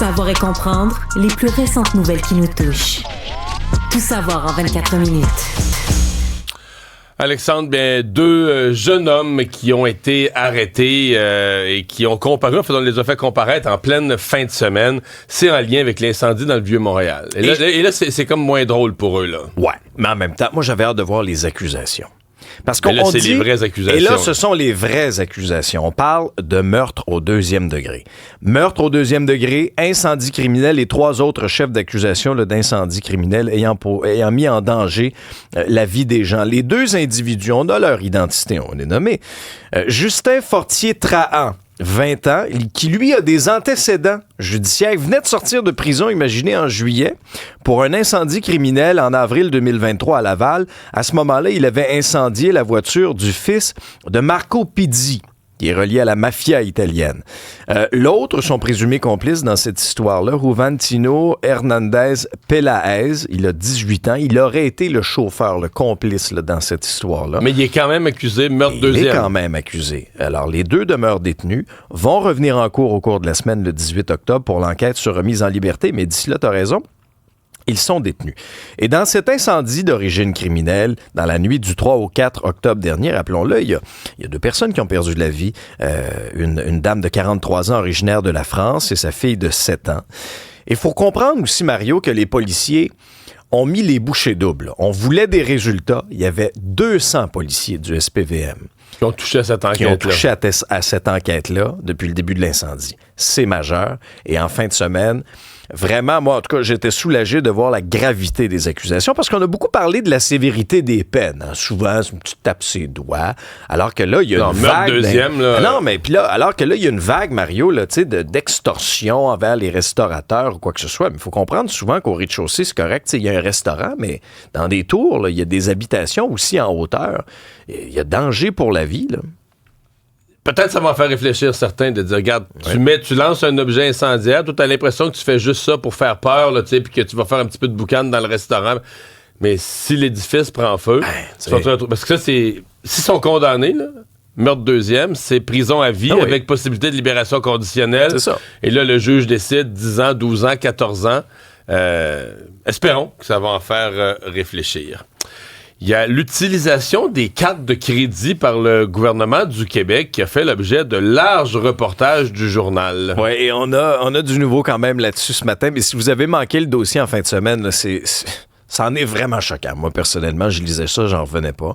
savoir et comprendre les plus récentes nouvelles qui nous touchent. Tout savoir en 24 minutes. Alexandre, bien, deux jeunes hommes qui ont été arrêtés et qui ont comparu, on les a fait comparaître en pleine fin de semaine. C'est en lien avec l'incendie dans le Vieux-Montréal. Et là c'est comme moins drôle pour eux, là. Ouais, mais en même temps, moi, j'avais hâte de voir les accusations. Parce qu'on là, c'est dit, les vraies accusations. Et là, ce sont les vraies accusations. On parle de meurtre au 2e degré. Meurtre au 2e degré, incendie criminel et 3 autres chefs d'accusation là, d'incendie criminel ayant mis en danger la vie des gens. Les 2 individus, on a leur identité, on les nommé. Justin Fortier-Trahan, 20 ans, qui lui a des antécédents judiciaires. Il venait de sortir de prison, imaginez, en juillet, pour un incendie criminel en avril 2023 à Laval. À ce moment-là, il avait incendié la voiture du fils de Marco Pizzi, qui est relié à la mafia italienne. L'autre, son présumé complice dans cette histoire-là, Juventino Hernandez Peláez, il a 18 ans. Il aurait été le chauffeur, le complice là, dans cette histoire-là. Mais il est quand même accusé de meurtre deuxième. Il est quand même accusé. Alors, les 2 demeurent détenus, vont revenir en cours au cours de la semaine le 18 octobre pour l'enquête sur remise en liberté. Mais d'ici là, tu as raison. Ils sont détenus. Et dans cet incendie d'origine criminelle, dans la nuit du 3 au 4 octobre dernier, rappelons-le, il y a 2 personnes qui ont perdu de la vie. Une dame de 43 ans originaire de la France et sa fille de 7 ans. Il faut comprendre aussi, Mario, que les policiers ont mis les bouchées doubles. On voulait des résultats. Il y avait 200 policiers du SPVM qui ont touché à cette enquête-là. Qui ont touché à cette enquête-là depuis le début de l'incendie. C'est majeur. Et en fin de semaine, vraiment, moi, en tout cas, j'étais soulagé de voir la gravité des accusations parce qu'on a beaucoup parlé de la sévérité des peines. Hein. Souvent, c'est une petite tape ses doigts. Alors que là, il y a une vague... deuxième, là... Non, mais puis là, alors que là, il y a une vague, Mario, là, tu sais, d'extorsion envers les restaurateurs ou quoi que ce soit. Mais il faut comprendre souvent qu'au rez-de-chaussée, c'est correct. Il y a un restaurant, mais dans des tours, il y a des habitations aussi en hauteur. Il y a danger pour la vie, là. Peut-être ça va faire réfléchir certains de dire, regarde, tu lances un objet incendiaire, toi t'as l'impression que tu fais juste ça pour faire peur, là, tu sais, puis que tu vas faire un petit peu de boucan dans le restaurant. Mais si l'édifice prend feu, parce que ça, c'est... S'ils sont condamnés, là, meurtre deuxième, c'est prison à vie avec possibilité de libération conditionnelle. C'est ça. Et là, le juge décide 10 ans, 12 ans, 14 ans. Espérons que ça va en faire réfléchir. Il y a l'utilisation des cartes de crédit par le gouvernement du Québec qui a fait l'objet de larges reportages du journal. Oui, et on a du nouveau quand même là-dessus ce matin. Mais si vous avez manqué le dossier en fin de semaine, là, ça en est vraiment choquant. Moi, personnellement, je lisais ça, j'en revenais pas.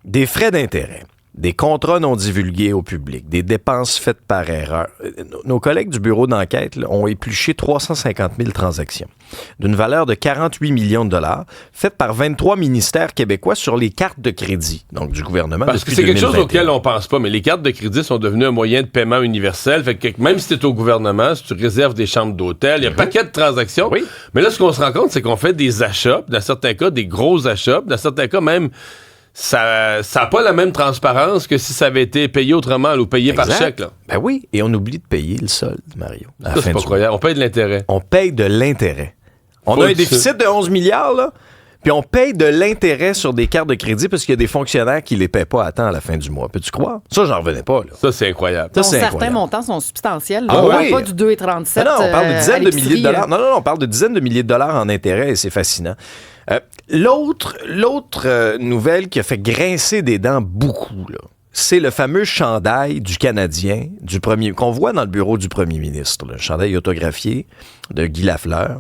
Des frais d'intérêt, des contrats non divulgués au public, des dépenses faites par erreur. Nos collègues du bureau d'enquête là, ont épluché 350 000 transactions d'une valeur de 48 millions de dollars faites par 23 ministères québécois sur les cartes de crédit, donc du gouvernement. Parce que c'est quelque chose auquel on pense pas, mais les cartes de crédit sont devenues un moyen de paiement universel. Fait que même si tu es au gouvernement, si tu réserves des chambres d'hôtel, il y a un paquet de transactions. Oui. Mais là, ce qu'on se rend compte, c'est qu'on fait des achats, dans certains cas, des gros achats, dans certains cas même... Ça n'a pas la même transparence que si ça avait été payé autrement ou payé par chèque. Là. Ben oui, et on oublie de payer le solde, Mario. Ça, c'est pas croyable. On paye de l'intérêt. On paye de l'intérêt. On a un déficit de 11 milliards, là, puis on paye de l'intérêt sur des cartes de crédit parce qu'il y a des fonctionnaires qui les paient pas à temps à la fin du mois. Peux-tu croire? Ça, j'en revenais pas. Là. Ça, c'est incroyable. Certains montants sont substantiels. Là. On parle pas du 2,37 non, on parle de dizaines de milliers de dollars. Non, on parle de dizaines de milliers de dollars en intérêt et c'est fascinant. L'autre nouvelle qui a fait grincer des dents beaucoup, là, c'est le fameux chandail du Canadien qu'on voit dans le bureau du premier ministre, le chandail autographié de Guy Lafleur.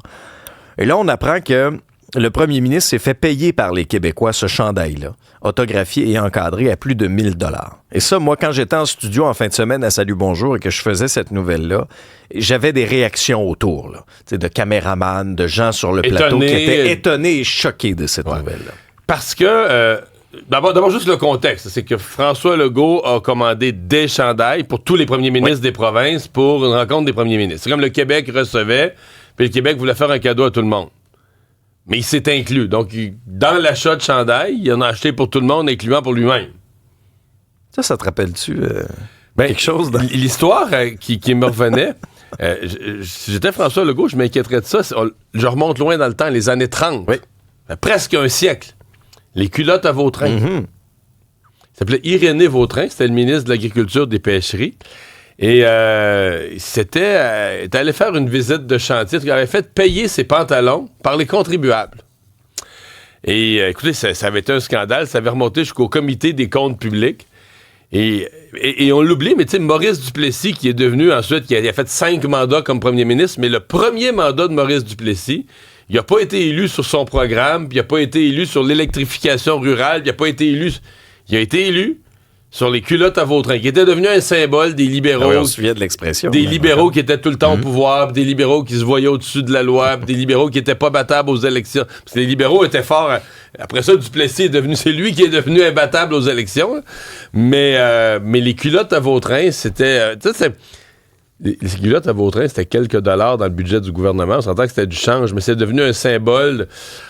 Et là, on apprend que le premier ministre s'est fait payer par les Québécois ce chandail-là, autographié et encadré à plus de 1 000 $. Et ça, moi, quand j'étais en studio en fin de semaine à Salut Bonjour et que je faisais cette nouvelle-là, j'avais des réactions autour, là, de caméramans, de gens sur le plateau qui étaient étonnés et choqués de cette nouvelle-là. Parce que... D'abord, juste le contexte, c'est que François Legault a commandé des chandails pour tous les premiers ministres des provinces pour une rencontre des premiers ministres. C'est comme le Québec recevait, puis le Québec voulait faire un cadeau à tout le monde. Mais il s'est inclus. Donc, dans l'achat de chandail, il en a acheté pour tout le monde, incluant pour lui-même. Ça te rappelle-tu quelque chose? L'histoire qui me revenait, si j'étais François Legault, je m'inquiéterais de ça. Je remonte loin dans le temps, les années 30. Oui. Presque un siècle. Les culottes à Vautrin. Il s'appelait Irénée Vautrin, c'était le ministre de l'Agriculture des Pêcheries. Et était allé faire une visite de chantier. Il avait fait payer ses pantalons par les contribuables. Et écoutez, ça avait été un scandale. Ça avait remonté jusqu'au comité des comptes publics. Et on l'oublie, mais tu sais, Maurice Duplessis, qui est devenu ensuite, il a fait 5 mandats comme premier ministre, mais le premier mandat de Maurice Duplessis, il n'a pas été élu sur son programme, puis il n'a pas été élu sur l'électrification rurale, puis il n'a pas été élu... Il a été élu sur les culottes à Vautrin, qui était devenu un symbole des libéraux. Ah oui, on se souvient de l'expression. Des libéraux qui étaient tout le temps au pouvoir, des libéraux qui se voyaient au-dessus de la loi, des libéraux qui n'étaient pas battables aux élections. Parce que les libéraux étaient forts. Après ça, Duplessis est devenu... C'est lui qui est devenu imbattable aux élections. Mais les culottes à Vautrin, c'était... tu sais, les culottes à Vautrin, c'était quelques dollars dans le budget du gouvernement. On s'entend que c'était du change, mais c'est devenu un symbole.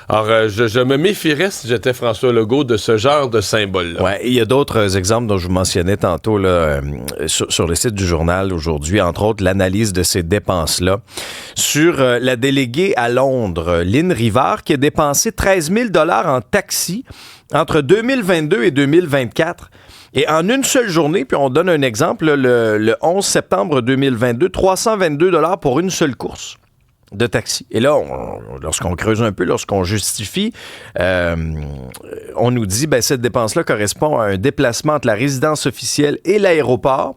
Alors, je me méfierais, si j'étais François Legault, de ce genre de symbole-là. Ouais, il y a d'autres exemples dont je vous mentionnais tantôt là, sur le site du journal aujourd'hui, entre autres l'analyse de ces dépenses-là. Sur la déléguée à Londres, Lynn Rivard, qui a dépensé 13 000 $ en taxi entre 2022 et 2024. Et en une seule journée, puis on donne un exemple, le 11 septembre 2022, 322 $ pour une seule course de taxi. Et là, lorsqu'on creuse un peu, lorsqu'on justifie, on nous dit que cette dépense-là correspond à un déplacement entre la résidence officielle et l'aéroport.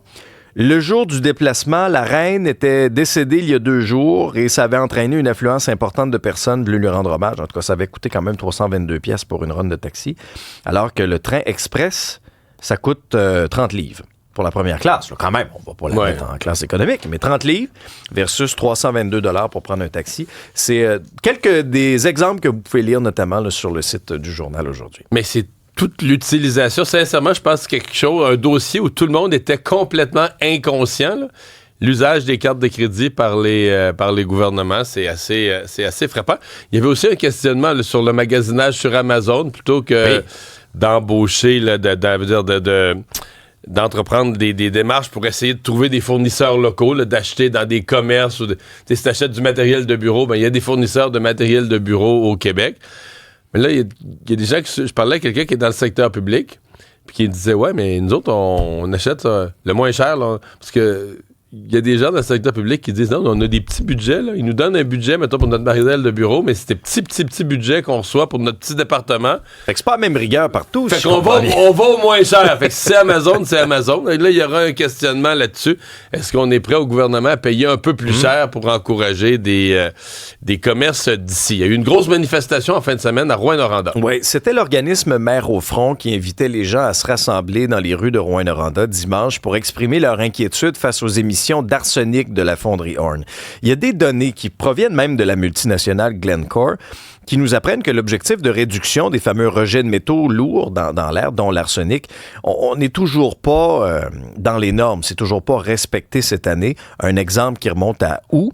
Le jour du déplacement, la reine était décédée il y a 2 jours et ça avait entraîné une affluence importante de personnes venues lui rendre hommage. En tout cas, ça avait coûté quand même 322 $ pour une run de taxi, alors que le train express, ça coûte 30 livres pour la première classe. Là, quand même, on va pas la mettre en classe économique, mais 30 livres versus 322 $ pour prendre un taxi. C'est quelques des exemples que vous pouvez lire notamment là, sur le site du journal aujourd'hui. Mais c'est toute l'utilisation. Sincèrement, je pense que c'est quelque chose, un dossier où tout le monde était complètement inconscient. Là. L'usage des cartes de crédit par les gouvernements, c'est assez frappant. Il y avait aussi un questionnement là, sur le magasinage sur Amazon, plutôt que d'embaucher, là, d'entreprendre des démarches pour essayer de trouver des fournisseurs locaux, là, d'acheter dans des commerces. Ou si tu achètes du matériel de bureau, il y a des fournisseurs de matériel de bureau au Québec. Mais là, il y a des gens je parlais à quelqu'un qui est dans le secteur public, puis qui disait, ouais, mais nous autres, on achète le moins cher, là, parce que il y a des gens dans le secteur public qui disent, non, on a des petits budgets, là. Ils nous donnent un budget, mettons, pour notre matériel de bureau, mais c'est des petits budgets qu'on reçoit pour notre petit département. Fait que c'est pas la même rigueur partout. Fait qu'on va au moins cher. Fait que si c'est Amazon, c'est Amazon. Et là, il y aura un questionnement là-dessus. Est-ce qu'on est prêt au gouvernement à payer un peu plus cher pour encourager des commerces d'ici? Il y a eu une grosse manifestation en fin de semaine à Rouyn-Noranda. Oui, c'était l'organisme Mères au front qui invitait les gens à se rassembler dans les rues de Rouyn-Noranda dimanche pour exprimer leur inquiétude face aux émissions d'arsenic de la fonderie Horn. Il y a des données qui proviennent même de la multinationale Glencore qui nous apprennent que l'objectif de réduction des fameux rejets de métaux lourds dans l'air, dont l'arsenic, on n'est toujours pas dans les normes. C'est toujours pas respecté cette année. Un exemple qui remonte à août.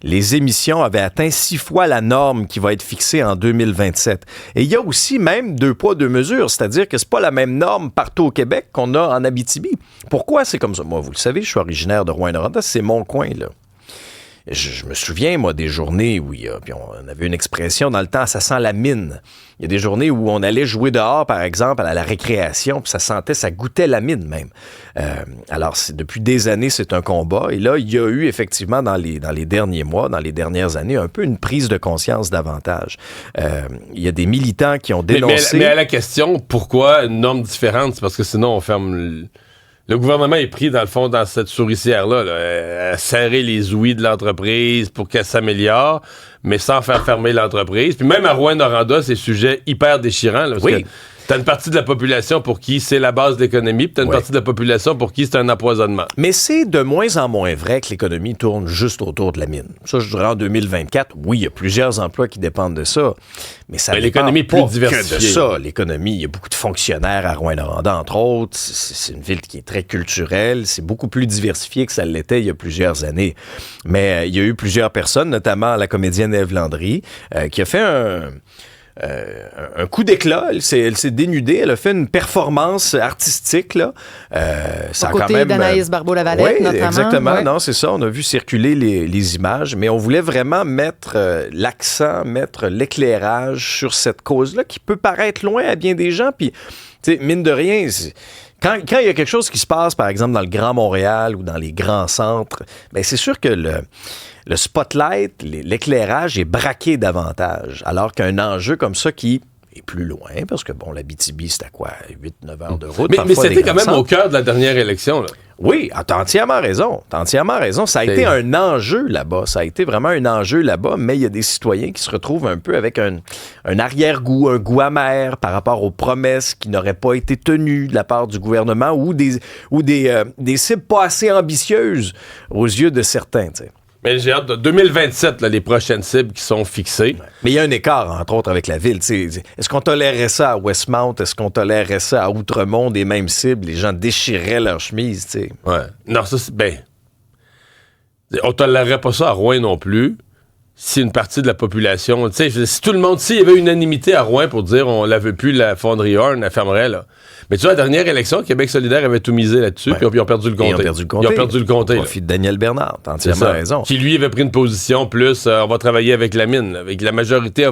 Les émissions avaient atteint 6 fois la norme qui va être fixée en 2027. Et il y a aussi même 2 poids, 2 mesures. C'est-à-dire que c'est pas la même norme partout au Québec qu'on a en Abitibi. Pourquoi c'est comme ça? Moi, vous le savez, je suis originaire de Rouyn-Noranda. C'est mon coin, là. Je me souviens, moi, des journées où puis on avait une expression dans le temps, ça sent la mine. Il y a des journées où on allait jouer dehors, par exemple, à la récréation, puis ça goûtait la mine même. Alors, depuis des années, c'est un combat. Et là, il y a eu effectivement, dans les derniers mois, dans les dernières années, un peu une prise de conscience davantage. Il y a des militants qui ont dénoncé... Mais à la question, pourquoi une norme différente? C'est parce que sinon, on ferme... Le gouvernement est pris, dans le fond, dans cette souricière-là, à serrer les ouïes de l'entreprise pour qu'elle s'améliore, mais sans faire fermer l'entreprise. Puis même à Rouyn-Noranda, c'est sujet hyper déchirant. Là, parce que t'as une partie de la population pour qui c'est la base de l'économie, puis t'as une partie de la population pour qui c'est un empoisonnement. Mais c'est de moins en moins vrai que l'économie tourne juste autour de la mine. Ça, je dirais en 2024, oui, il y a plusieurs emplois qui dépendent de ça, mais ça dépend l'économie est plus pas diversifiée. que de ça. L'économie, il y a beaucoup de fonctionnaires à Rouyn-Noranda, entre autres. C'est une ville qui est très culturelle. C'est beaucoup plus diversifié que ça l'était il y a plusieurs années. Mais il y a eu plusieurs personnes, notamment la comédienne Ève Landry, qui a fait un coup d'éclat. Elle s'est dénudée. Elle a fait une performance artistique. Là. Ça a côté d'Anaïs Barbeau-Lavalette, notamment. Exactement. Ouais. Non, c'est ça. On a vu circuler les images, mais on voulait vraiment mettre l'accent, mettre l'éclairage sur cette cause-là qui peut paraître loin à bien des gens. Puis, mine de rien, Quand il y a quelque chose qui se passe, par exemple, dans le Grand Montréal ou dans les grands centres, bien, c'est sûr que le spotlight, l'éclairage est braqué davantage. Alors qu'un enjeu comme ça qui est plus loin, parce que, bon, l'Abitibi, c'est à quoi? 8-9 heures de route. Mais c'était quand même au cœur de la dernière élection, là. Oui, t'as entièrement raison. Ça a été un enjeu là-bas. Ça a été vraiment un enjeu là-bas, mais il y a des citoyens qui se retrouvent un peu avec un arrière-goût, un goût amer par rapport aux promesses qui n'auraient pas été tenues de la part du gouvernement ou des cibles pas assez ambitieuses aux yeux de certains, tu sais. Mais j'ai hâte de 2027, là, les prochaines cibles qui sont fixées. Ouais. Mais il y a un écart, entre autres, avec la ville. T'sais. Est-ce qu'on tolérerait ça à Westmount? Est-ce qu'on tolérerait ça à Outremont, des mêmes cibles? Les gens déchireraient leurs chemises, tu sais. Ouais. Non, ça, c'est... Ben... On tolérerait pas ça à Rouen non plus. Si une partie de la population... Tu sais, si tout le monde... S'il y avait unanimité à Rouen pour dire on la veut plus, la fonderie Horn, la fermerait, là. Mais tu vois, la dernière élection, Québec solidaire avait tout misé là-dessus, puis ils ont perdu le comté. Ils ont perdu le comté. Profit de Daniel Bernard, t'as entièrement raison. Qui, lui, avait pris une position plus, on va travailler avec la mine, là, avec la majorité.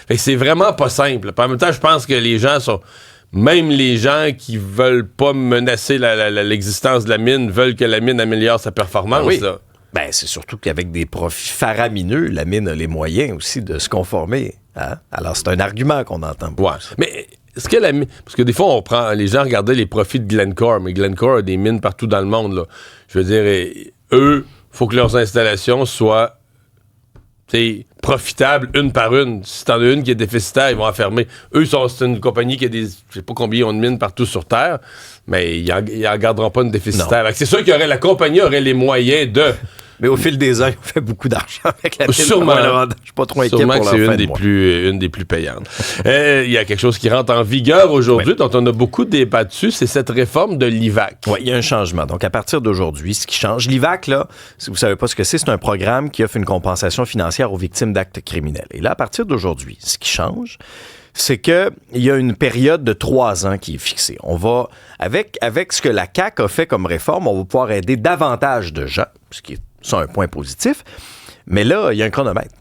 Fait que c'est vraiment pas simple. Puis en même temps, je pense que les gens sont... Même les gens qui veulent pas menacer l'existence de la mine veulent que la mine améliore sa performance, oui. Là. Ben, c'est surtout qu'avec des profits faramineux, la mine a les moyens aussi de se conformer. Hein? Alors, c'est un argument qu'on entend. Ouais. Mais... Est-ce que parce que des fois, les gens regardaient les profits de Glencore, mais Glencore a des mines partout dans le monde, là. Je veux dire, eux, il faut que leurs installations soient profitables une par une. Si t'en as une qui est déficitaire, ils vont la fermer. Eux, c'est une compagnie qui a des... Je sais pas combien ils ont de mines partout sur Terre, mais ils en garderont pas une déficitaire. C'est sûr que la compagnie aurait les moyens de... Mais au fil des ans, ils ont fait beaucoup d'argent avec la mine. Sûrement. Je suis pas trop inquiet pour leur c'est une des plus payantes. Il y a quelque chose qui rentre en vigueur aujourd'hui, dont on a beaucoup débattu, c'est cette réforme de l'IVAC. Oui, il y a un changement. Donc, à partir d'aujourd'hui, ce qui change, l'IVAC, là, si vous savez pas ce que c'est un programme qui offre une compensation financière aux victimes d'actes criminels. Et là, à partir d'aujourd'hui, ce qui change, c'est qu'il y a une période de 3 ans qui est fixée. On va, avec ce que la CAQ a fait comme réforme, on va pouvoir aider davantage de gens, ce qui est un point positif. Mais là, il y a un chronomètre.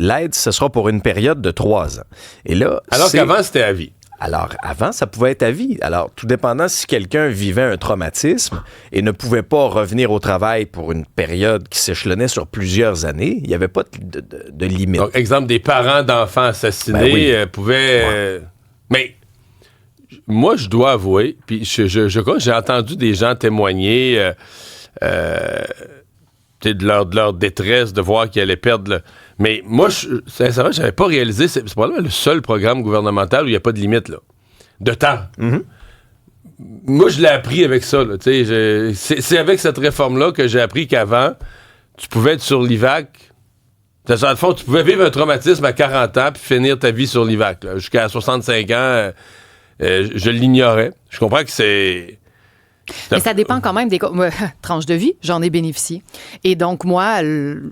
L'aide, ce sera pour une période de 3 ans. Et là, alors qu'avant, c'était à vie. Alors, avant, ça pouvait être à vie. Alors, tout dépendant si quelqu'un vivait un traumatisme et ne pouvait pas revenir au travail pour une période qui s'échelonnait sur plusieurs années, il n'y avait pas de limite. Donc, exemple, des parents d'enfants assassinés pouvaient... Mais moi, je dois avouer, puis je crois que j'ai entendu des gens témoigner... de leur détresse de voir qu'ils allaient perdre mais moi sincèrement j'avais pas réalisé c'est probablement le seul programme gouvernemental où il n'y a pas de limite là, de temps. Moi je l'ai appris avec ça là, c'est avec cette réforme là que j'ai appris qu'avant tu pouvais être sur l'IVAC. Dans le fond tu pouvais vivre un traumatisme à 40 ans puis finir ta vie sur l'IVAC là. Jusqu'à 65 ans je l'ignorais. Je comprends que c'est... Mais ça dépend quand même des tranches de vie. J'en ai bénéficié. Et donc, moi,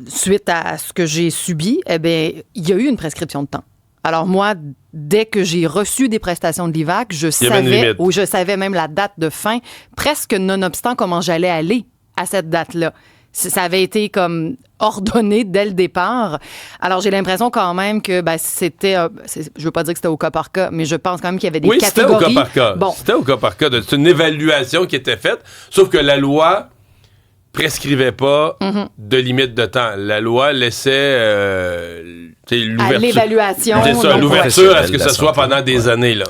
suite à ce que j'ai subi, il y a eu une prescription de temps. Alors, moi, dès que j'ai reçu des prestations de l'IVAC, je savais même la date de fin, presque nonobstant comment j'allais aller à cette date-là. Ça avait été comme ordonné dès le départ. Alors, j'ai l'impression quand même que c'était... je veux pas dire que c'était au cas par cas, mais je pense quand même qu'il y avait des catégories. Oui, c'était au cas par cas. Bon. C'était au cas par cas. C'est une évaluation qui était faite, sauf que la loi prescrivait pas de limite de temps. La loi laissait l'ouverture. À l'évaluation. C'est ça, l'ouverture à ce que ce soit pendant des années, là.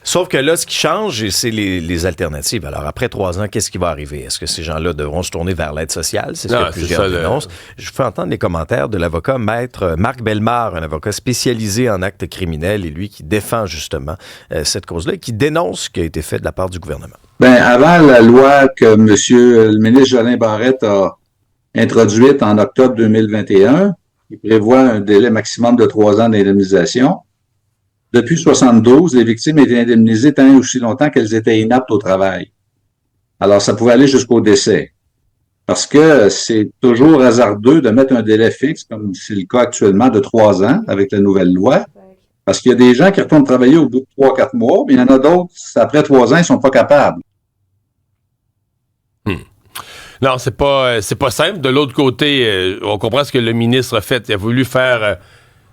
Sauf que là, ce qui change, c'est les alternatives. Alors, après 3 ans, qu'est-ce qui va arriver? Est-ce que ces gens-là devront se tourner vers l'aide sociale? C'est ce que plusieurs dénoncent. Je fais entendre les commentaires de l'avocat maître Marc Bellemare, un avocat spécialisé en actes criminels, et lui qui défend justement cette cause-là et qui dénonce ce qui a été fait de la part du gouvernement. Avant la loi que le ministre Jolin Barrette a introduite en octobre 2021, qui prévoit un délai maximum de 3 ans d'indemnisation, depuis 1972, les victimes étaient indemnisées tant et aussi longtemps qu'elles étaient inaptes au travail. Alors, ça pouvait aller jusqu'au décès. Parce que c'est toujours hasardeux de mettre un délai fixe, comme c'est le cas actuellement, de 3 ans avec la nouvelle loi. Parce qu'il y a des gens qui retournent travailler au bout de 3-4 mois, mais il y en a d'autres, après 3 ans, ils sont pas capables. Non, c'est pas simple. De l'autre côté, on comprend ce que le ministre a fait. Il a voulu faire...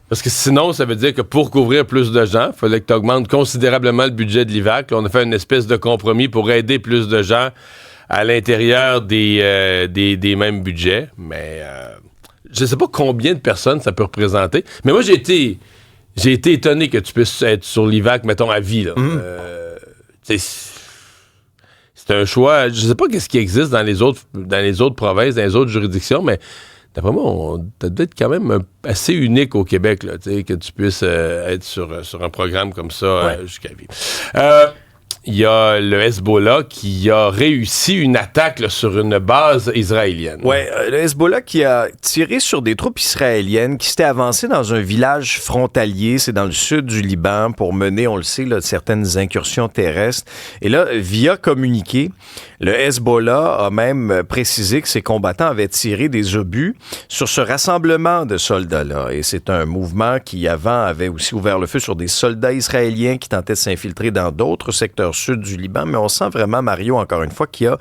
Parce que sinon, ça veut dire que pour couvrir plus de gens, il fallait que tu augmentes considérablement le budget de l'IVAC. Là, on a fait une espèce de compromis pour aider plus de gens à l'intérieur des mêmes budgets. Mais je ne sais pas combien de personnes ça peut représenter. Mais moi, j'ai été étonné que tu puisses être sur l'IVAC, mettons, à vie. Là. C'est un choix. Je ne sais pas qu'est-ce qui existe dans les autres provinces, dans les autres juridictions, mais d'après moi, ça doit être quand même assez unique au Québec, là, que tu puisses être sur un programme comme ça jusqu'à vie. Il y a le Hezbollah qui a réussi une attaque là, sur une base israélienne. Oui, le Hezbollah qui a tiré sur des troupes israéliennes qui s'étaient avancées dans un village frontalier, c'est dans le sud du Liban, pour mener, on le sait, là, certaines incursions terrestres. Et là, via communiqué, le Hezbollah a même précisé que ses combattants avaient tiré des obus sur ce rassemblement de soldats-là. Et c'est un mouvement qui, avant, avait aussi ouvert le feu sur des soldats israéliens qui tentaient de s'infiltrer dans d'autres secteurs sud du Liban. Mais on sent vraiment, Mario, encore une fois, qu'il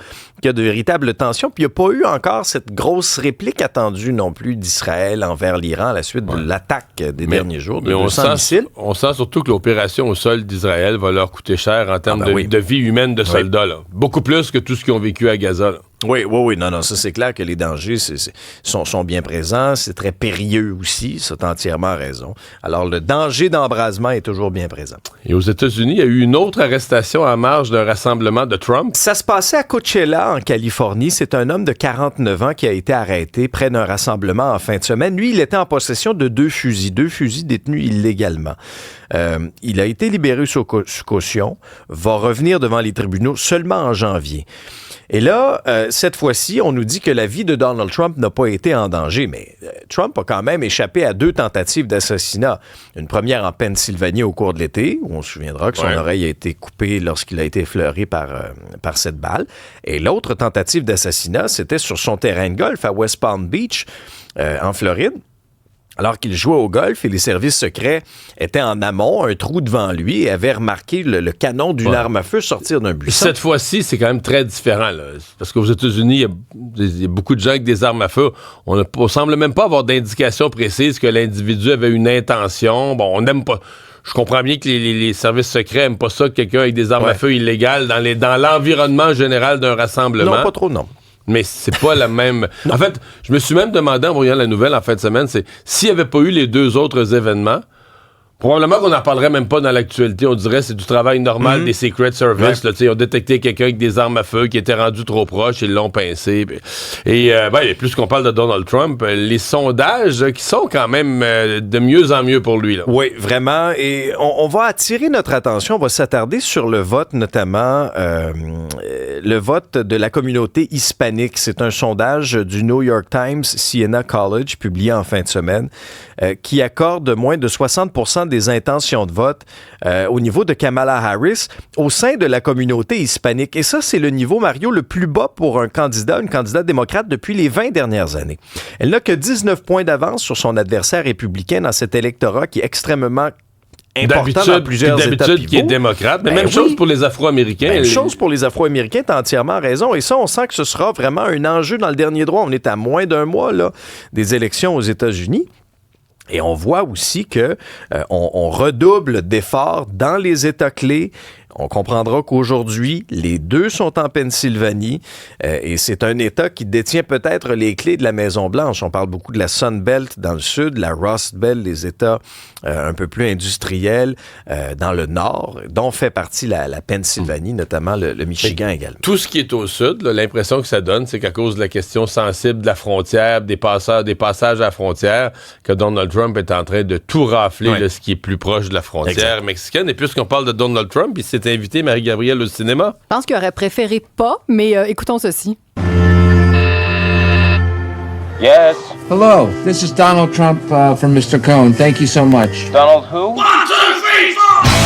y a de véritables tensions. Puis il n'y a pas eu encore cette grosse réplique attendue non plus d'Israël envers l'Iran à la suite de l'attaque des derniers jours de 200 missiles. On sent surtout que l'opération au sol d'Israël va leur coûter cher en termes de vie humaine de soldats. Là. Beaucoup plus que tout ce qu'ils ont vécu à Gaza. Là. Oui. Non, ça c'est clair que les dangers sont bien présents. C'est très périlleux aussi, ça t'as entièrement raison. Alors le danger d'embrasement est toujours bien présent. Et aux États-Unis, il y a eu une autre arrestation en marge d'un rassemblement de Trump. Ça se passait à Coachella, en Californie. C'est un homme de 49 ans qui a été arrêté près d'un rassemblement en fin de semaine. Lui, il était en possession de deux fusils détenus illégalement. Il a été libéré sous caution, va revenir devant les tribunaux seulement en janvier. Et là, cette fois-ci, on nous dit que la vie de Donald Trump n'a pas été en danger, mais Trump a quand même échappé à 2 tentatives d'assassinat. Une première en Pennsylvanie au cours de l'été, où on se souviendra que son oreille a été coupée lorsqu'il a été effleuré par cette balle. Et l'autre tentative d'assassinat, c'était sur son terrain de golf à West Palm Beach, en Floride. Alors qu'il jouait au golf et les services secrets étaient en amont, un trou devant lui, et avaient remarqué le canon d'une arme à feu sortir d'un buisson. Cette fois-ci, c'est quand même très différent. Là. Parce qu'aux États-Unis, il y a beaucoup de gens avec des armes à feu. On ne semble même pas avoir d'indication précise que l'individu avait une intention. Bon, on n'aime pas... Je comprends bien que les services secrets n'aiment pas ça, que quelqu'un avec des armes à feu illégales dans l'environnement général d'un rassemblement. Non, pas trop, non. Mais c'est pas la même... En fait, je me suis même demandé en voyant la nouvelle en fin de semaine, c'est s'il n'y avait pas eu les 2 autres événements, probablement qu'on n'en parlerait même pas dans l'actualité. On dirait que c'est du travail normal des Secret Service. Là, ils ont détecté quelqu'un avec des armes à feu qui était rendu trop proche, ils l'ont pincé. Et plus qu'on parle de Donald Trump, les sondages qui sont quand même de mieux en mieux pour lui. Là. Oui, vraiment. Et on va attirer notre attention, on va s'attarder sur le vote, notamment le vote de la communauté hispanique. C'est un sondage du New York Times, Siena College, publié en fin de semaine, qui accorde moins de 60% des intentions de vote au niveau de Kamala Harris au sein de la communauté hispanique. Et ça, c'est le niveau, Mario, le plus bas pour une candidate démocrate depuis les 20 dernières années. Elle n'a que 19 points d'avance sur son adversaire républicain dans cet électorat qui est extrêmement important dans plusieurs états pivots. Qui est démocrate, mais même chose pour les Afro-Américains. Même chose pour les Afro-Américains, t'as entièrement raison. Et ça, on sent que ce sera vraiment un enjeu dans le dernier droit. On est à moins d'un mois là, des élections aux États-Unis. Et on voit aussi que on redouble d'efforts dans les États clés. On comprendra qu'aujourd'hui, les 2 sont en Pennsylvanie et c'est un État qui détient peut-être les clés de la Maison-Blanche. On parle beaucoup de la Sun Belt dans le sud, la Rust Belt, les États un peu plus industriels dans le nord, dont fait partie la Pennsylvanie, notamment le Michigan également. Tout ce qui est au sud, là, l'impression que ça donne, c'est qu'à cause de la question sensible de la frontière, des passages à la frontière, que Donald Trump est en train de tout rafler de ce qui est plus proche de la frontière mexicaine. Et puisqu'on parle de Donald Trump, il s'est invité Marie-Gabrielle au cinéma. Je pense qu'il aurait préféré pas, mais écoutons ceci. Yes. Hello, this is Donald Trump from Mr. Cohn. Thank you so much. Donald who? 1, 2, 3, 4!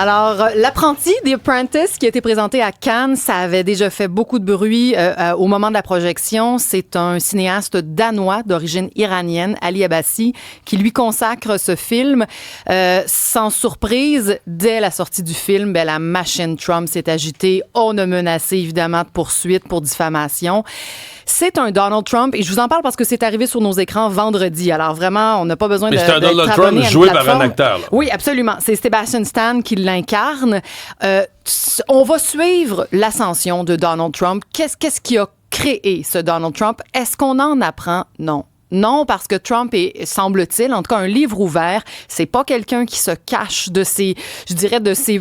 Alors, l'apprenti The Apprentice qui a été présenté à Cannes, ça avait déjà fait beaucoup de bruit au moment de la projection. C'est un cinéaste danois d'origine iranienne, Ali Abbasi, qui lui consacre ce film. Sans surprise, dès la sortie du film, la machine Trump s'est agitée. On a menacé évidemment de poursuites pour diffamation. C'est un Donald Trump, et je vous en parle parce que c'est arrivé sur nos écrans vendredi. Alors vraiment, on n'a pas besoin Mais de c'est un Donald abonné Trump à une joué par un plateforme. acteur, là. Oui, absolument. C'est Sebastian Stan qui l'incarne. On va suivre l'ascension de Donald Trump. Qu'est-ce qui a créé ce Donald Trump? Est-ce qu'on en apprend? Non. Non, parce que Trump est, semble-t-il, en tout cas un livre ouvert. C'est pas quelqu'un qui se cache de ses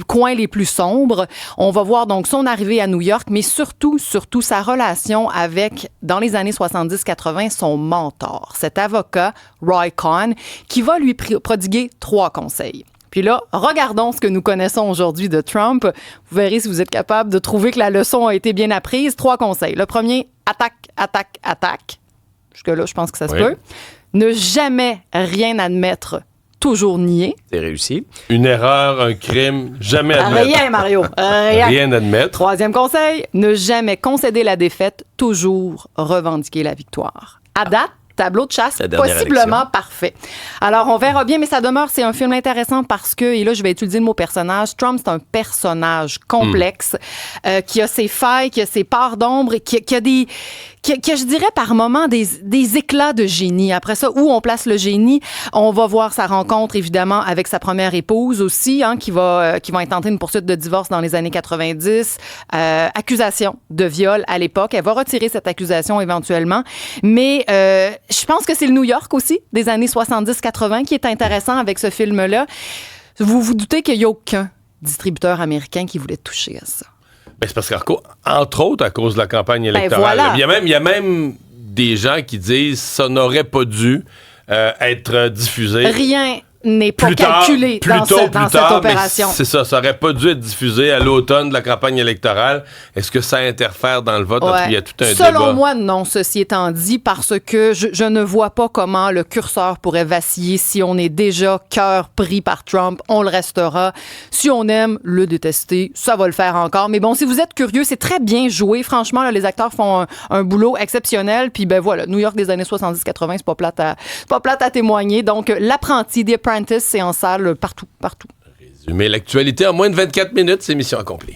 coins les plus sombres. On va voir donc son arrivée à New York, mais surtout sa relation avec, dans les années 70-80, son mentor, cet avocat, Roy Cohn, qui va lui prodiguer 3 conseils. Puis là, regardons ce que nous connaissons aujourd'hui de Trump. Vous verrez si vous êtes capable de trouver que la leçon a été bien apprise. 3 conseils. Le premier, attaque. Jusque-là, je pense que ça se peut. Ne jamais rien admettre, toujours nier. C'est réussi. Une erreur, un crime, jamais admettre. Rien, Mario. Rien admettre. 3e conseil, ne jamais concéder la défaite, toujours revendiquer la victoire. À date, tableau de chasse possiblement parfait. Alors, on verra bien, mais ça demeure, c'est un film intéressant parce que, et là, je vais utiliser le mot personnage, Trump, c'est un personnage complexe qui a ses failles, qui a ses parts d'ombre et qui a des... Que je dirais par moments des éclats de génie. Après ça, où on place le génie, on va voir sa rencontre évidemment avec sa première épouse aussi, qui va intenter une poursuite de divorce dans les années 90. Accusation de viol à l'époque. Elle va retirer cette accusation éventuellement. Mais je pense que c'est le New York aussi des années 70-80 qui est intéressant avec ce film-là. Vous vous doutez qu'il n'y a aucun distributeur américain qui voulait toucher à ça. Ben, c'est parce qu'entre autres, à cause de la campagne électorale, voilà. il y a même des gens qui disent ça n'aurait pas dû être diffusé. Rien n'est pas calculé dans cette opération. C'est ça aurait pas dû être diffusé à l'automne de la campagne électorale. Est-ce que ça interfère dans le vote? Ouais. Il y a tout un Selon débat. moi, non, ceci étant dit, parce que je ne vois pas comment le curseur pourrait vaciller. Si on est déjà cœur pris par Trump, on le restera. Si on aime le détester, ça va le faire encore. Mais bon, si vous êtes curieux, c'est très bien joué. Franchement, là, les acteurs font un boulot exceptionnel. Puis ben voilà, New York des années 70-80, c'est pas plate à témoigner. Donc, L'Apprenti, The Apprentice, c'est en salle partout. Résumer l'actualité en moins de 24 minutes, c'est mission accomplie.